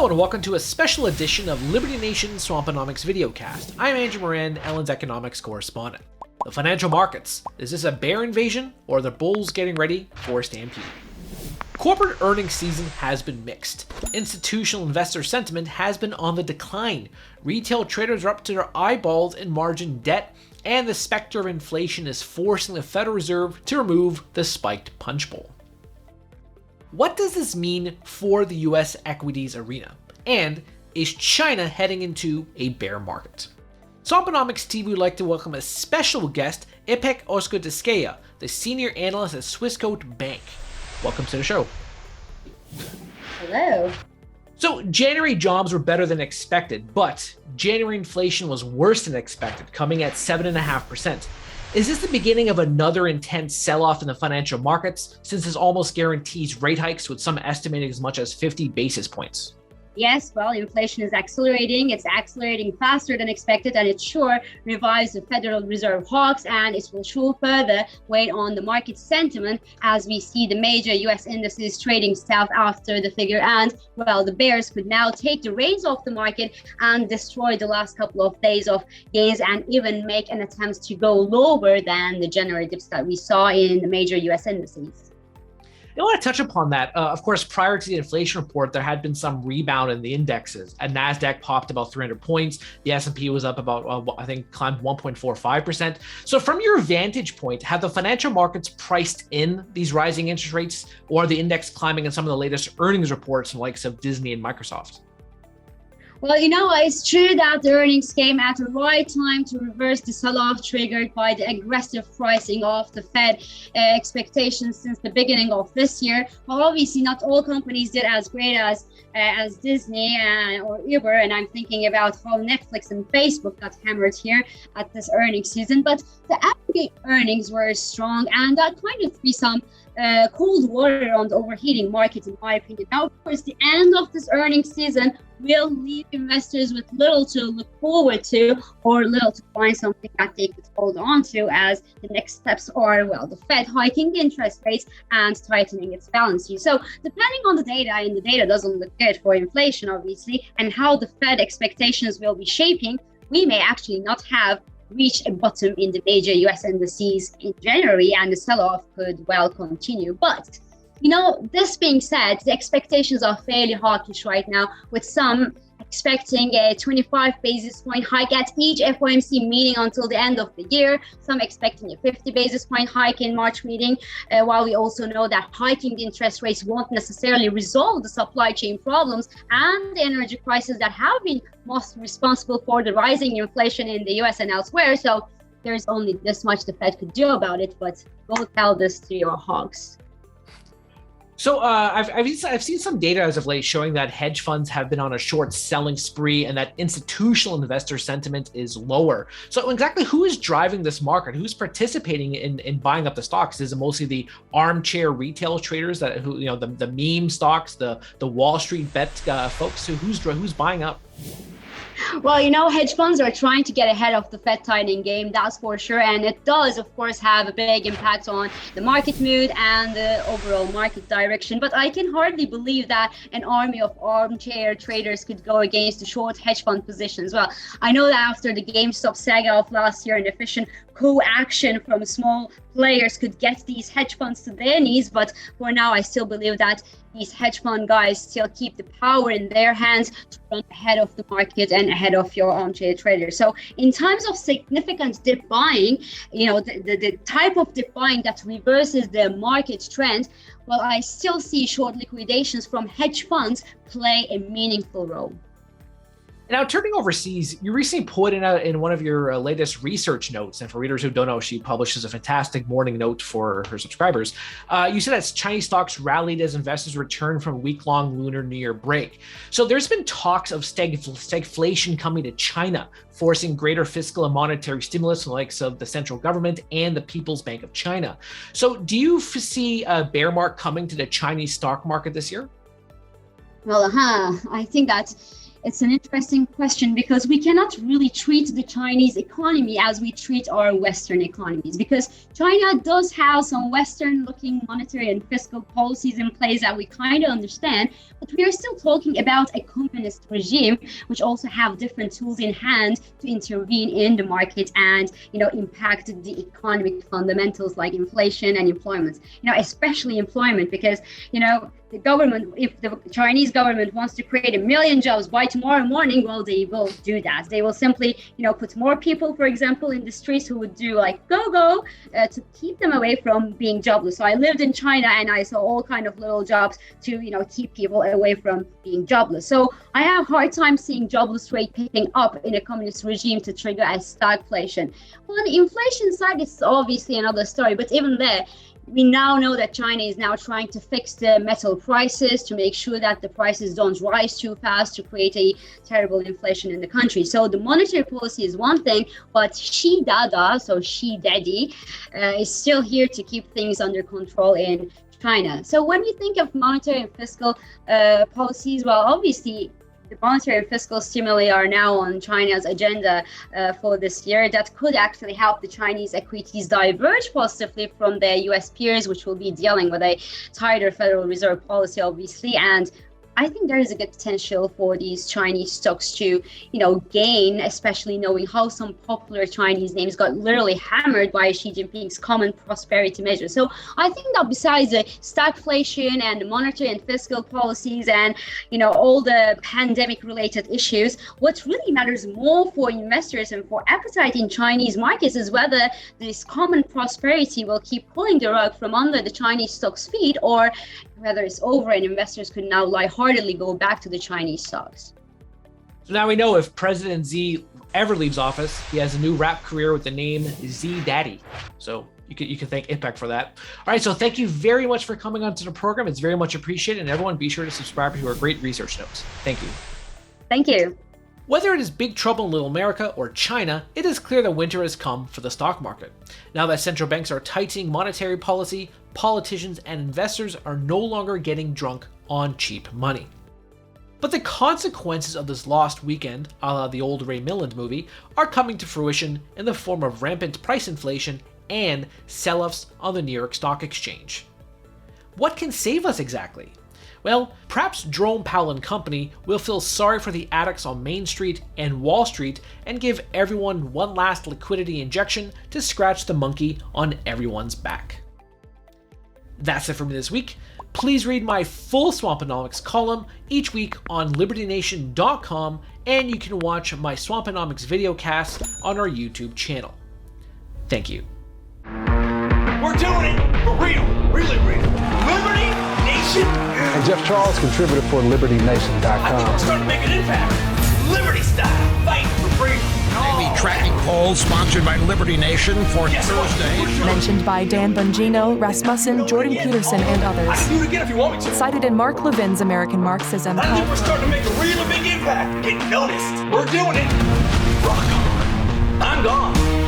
Hello and welcome to a special edition of Liberty Nation Swamponomics videocast. I'm Andrew Moran, Ellen's economics correspondent. The financial markets. Is this a bear invasion or are the bulls getting ready for a stampede? Corporate earnings season has been mixed. Institutional investor sentiment has been on the decline. Retail traders are up to their eyeballs in margin debt, and the specter of inflation is forcing the Federal Reserve to remove the spiked punch bowl. What does this mean for the US equities arena? And is China heading into a bear market? Swamponomics TV would like to welcome a special guest, Ipek Ozkardeskaya, the senior analyst at Swissquote Bank. Welcome to the show. Hello. So January jobs were better than expected, but January inflation was worse than expected, coming at 7.5%. Is this the beginning of another intense sell-off in the financial markets, since this almost guarantees rate hikes, with some estimating as much as 50 basis points? Yes, well, inflation is accelerating. It's accelerating faster than expected, and it sure revives the Federal Reserve hawks, and it will sure further weigh on the market sentiment as we see the major US indices trading south after the figure. And, well, the bears could now take the reins off the market and destroy the last couple of days of gains and even make an attempt to go lower than the January dips that we saw in the major US indices. I want to touch upon that. Of course, prior to the inflation report, there had been some rebound in the indexes. And NASDAQ popped about 300 points. The S&P was up about, climbed 1.45%. So from your vantage point, have the financial markets priced in these rising interest rates, or are the index climbing in some of the latest earnings reports from the likes of Disney and Microsoft? Well, it's true that the earnings came at the right time to reverse the sell-off triggered by the aggressive pricing of the Fed expectations since the beginning of this year. Well, obviously, not all companies did as great as Disney or Uber, and I'm thinking about how Netflix and Facebook got hammered here at this earnings season. But the aggregate earnings were strong, and that kind of threw some cold water on the overheating market, in my opinion. Now, of course, the end of this earnings season will leave investors with little to look forward to, or little to find something that they could hold on to, as the next steps are, well, the Fed hiking the interest rates and tightening its balance sheet. So depending on the data, and the data doesn't look good for inflation, obviously, and how the Fed expectations will be shaping, we may actually not have reach a bottom in the major US indices in January, and the sell-off could well continue. But this being said, the expectations are fairly hawkish right now, with some expecting a 25 basis point hike at each FOMC meeting until the end of the year, some expecting a 50 basis point hike in March meeting, while we also know that hiking the interest rates won't necessarily resolve the supply chain problems and the energy crisis that have been most responsible for the rising inflation in the US and elsewhere. So there's only this much the Fed could do about it, but go tell this to your hogs. So I've seen some data as of late showing that hedge funds have been on a short selling spree and that institutional investor sentiment is lower. So exactly who is driving this market? Who's participating in buying up the stocks? Is it mostly the armchair retail traders the meme stocks, the Wall Street bet folks? Who's buying up? Well, hedge funds are trying to get ahead of the Fed tightening game, that's for sure. And it does, of course, have a big impact on the market mood and the overall market direction. But I can hardly believe that an army of armchair traders could go against the short hedge fund positions. Well, I know that after the GameStop saga of last year and efficient co-action from small players could get these hedge funds to their knees, but for now I still believe that these hedge fund guys still keep the power in their hands to run ahead of the market and ahead of your armchair traders. So in times of significant dip buying, the type of dip buying that reverses the market trend, well, I still see short liquidations from hedge funds play a meaningful role. Now, turning overseas, you recently put in one of your latest research notes, and for readers who don't know, she publishes a fantastic morning note for her subscribers. You said that Chinese stocks rallied as investors returned from a week-long Lunar New Year break. So there's been talks of stagflation coming to China, forcing greater fiscal and monetary stimulus from the likes of the central government and the People's Bank of China. So do you foresee a bear market coming to the Chinese stock market this year? Well, I think that It's an interesting question because we cannot really treat the Chinese economy as we treat our Western economies, because China does have some Western-looking monetary and fiscal policies in place that we kind of understand, but we are still talking about a communist regime, which also have different tools in hand to intervene in the market and, impact the economic fundamentals like inflation and employment. Especially employment, because, the government, if the Chinese government wants to create 1 million jobs by tomorrow morning, well, they will do that. They will simply, put more people, for example, in the streets who would do like go to keep them away from being jobless. So I lived in China and I saw all kind of little jobs to, keep people away from being jobless. So I have a hard time seeing jobless rate picking up in a communist regime to trigger a stagflation. Well, on the inflation side, it's obviously another story, but even there, we now know that China is now trying to fix the metal prices to make sure that the prices don't rise too fast to create a terrible inflation in the country. So the monetary policy is one thing, but Xi Dada, so Xi Daddy, is still here to keep things under control in China. So when we think of monetary and fiscal policies, well, obviously, the monetary and fiscal stimuli are now on China's agenda for this year. That could actually help the Chinese equities diverge positively from their US peers, which will be dealing with a tighter Federal Reserve policy, obviously. And I think there is a good potential for these Chinese stocks to, gain, especially knowing how some popular Chinese names got literally hammered by Xi Jinping's common prosperity measures. So I think that besides the stagflation and the monetary and fiscal policies and, all the pandemic-related issues, what really matters more for investors and for appetite in Chinese markets is whether this common prosperity will keep pulling the rug from under the Chinese stocks' feet, or whether it's over and investors could now lightheartedly go back to the Chinese stocks. So now we know if President Xi ever leaves office, he has a new rap career with the name Z Daddy. So you can thank Ipek for that. All right, so thank you very much for coming onto the program. It's very much appreciated. And everyone, be sure to subscribe to our great research notes. Thank you. Thank you. Whether it is big trouble in Little America or China, it is clear that winter has come for the stock market. Now that central banks are tightening monetary policy, politicians and investors are no longer getting drunk on cheap money. But the consequences of this lost weekend, a la the old Ray Milland movie, are coming to fruition in the form of rampant price inflation and sell-offs on the New York Stock Exchange. What can save us exactly? Well, perhaps Jerome Powell and company will feel sorry for the addicts on Main Street and Wall Street and give everyone one last liquidity injection to scratch the monkey on everyone's back. That's it for me this week. Please read my full Swamponomics column each week on LibertyNation.com, and you can watch my Swamponomics videocast on our YouTube channel. Thank you. We're doing it for real, really real. Liberty Nation. And Jeff Charles, contributor for LibertyNation.com. I think we're starting to make an impact. Liberty style, fight for freedom. Maybe tracking polls sponsored by Liberty Nation for Thursday. Mentioned by Dan Bongino, Rasmussen, Jordan Peterson, and I others. can do it again if you want me to. Cited in Mark Levin's American Marxism. I think we're starting to make a really big impact. Get noticed. We're doing it. Rock on. I'm gone.